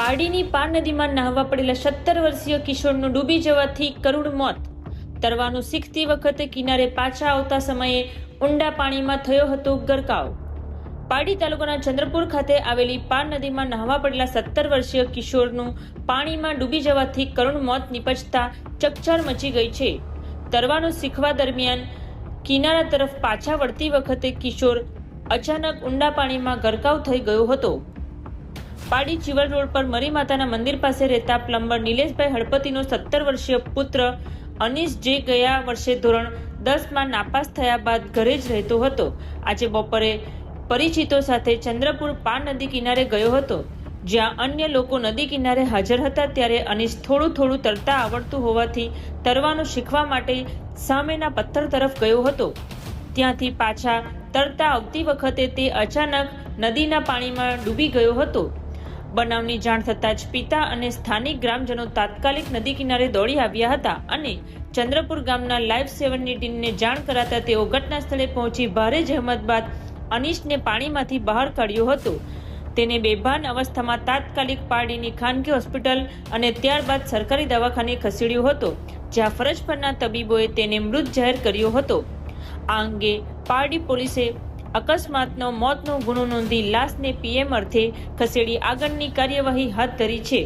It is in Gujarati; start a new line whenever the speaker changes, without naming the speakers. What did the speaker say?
પારડીની પાર નદીમાં નાહવા પડેલા 17 વર્ષીય કિશોરનું ડૂબી જવાથી કરુણ મોત. તરવાનું શીખતી વખતે કિનારે પાછા આવતા સમયે ઊંડા પાણીમાં થયો હતો ગરકાવ. પારડી તાલુકાના ચંદ્રપુર ખાતે આવેલી પાર નદીમાં નાહવા પડેલા 17 વર્ષીય કિશોરનું પાણીમાં ડૂબી જવાથી કરુણ મોત નિપજતા ચકચાર મચી ગઈ છે. તરવાનું શીખવા દરમિયાન કિનારા તરફ પાછા વળતી વખતે કિશોર અચાનક ઊંડા પાણીમાં ગરકાવ થઈ ગયો હતો. પારડી ચીવલ રોડ પર મરી માતાના મંદિર પાસે રહેતા પ્લમ્બર નિલેશભાઈ હળપતિનો 17 વર્ષીય પુત્ર અનીશ જે ગયા વર્ષે ધોરણ 10માં નાપાસ થયા બાદ ઘરે જ રહેતો હતો. આજે બપોરે પરિચિતો સાથે ચંદ્રપુર પાર નદી કિનારે ગયો હતો, જ્યાં અન્ય લોકો નદી કિનારે હાજર હતા. ત્યારે અનીશ થોડું તરતા આવડતું હોવાથી તરવાનું શીખવા માટે સામેના પથ્થર તરફ ગયો હતો. ત્યાંથી પાછા તરતા આવતી વખતે તે અચાનક નદીના પાણીમાં ડૂબી ગયો હતો. બનાવની જાણ થતાં જ પિતા અને સ્થાનિક ગ્રામજનો તાત્કાલિક નદી કિનારે દોડી આવ્યા હતા અને ચંદ્રપુર ગામના લાઈફ સેવનની ટીમને જાણ કરાતા તેઓ ઘટના સ્થળે પહોંચી ભારે જહેમત બાદ અનીશને પાણીમાંથી બહાર કાઢ્યો હતો. તેને બેભાન અવસ્થામાં તાત્કાલિક પારડીની ખાનગી હોસ્પિટલ અને ત્યારબાદ સરકારી દવાખાને ખસેડ્યો હતો, જ્યાં ફરજ પરના તબીબોએ તેને મૃત જાહેર કર્યો હતો. આ અંગે પારડી પોલીસે અકસ્માતનો મોતનો ગુનો નોંધી લાશને પીએમ અર્થે ખસેડી આગળની કાર્યવાહી હાથ ધરી છે.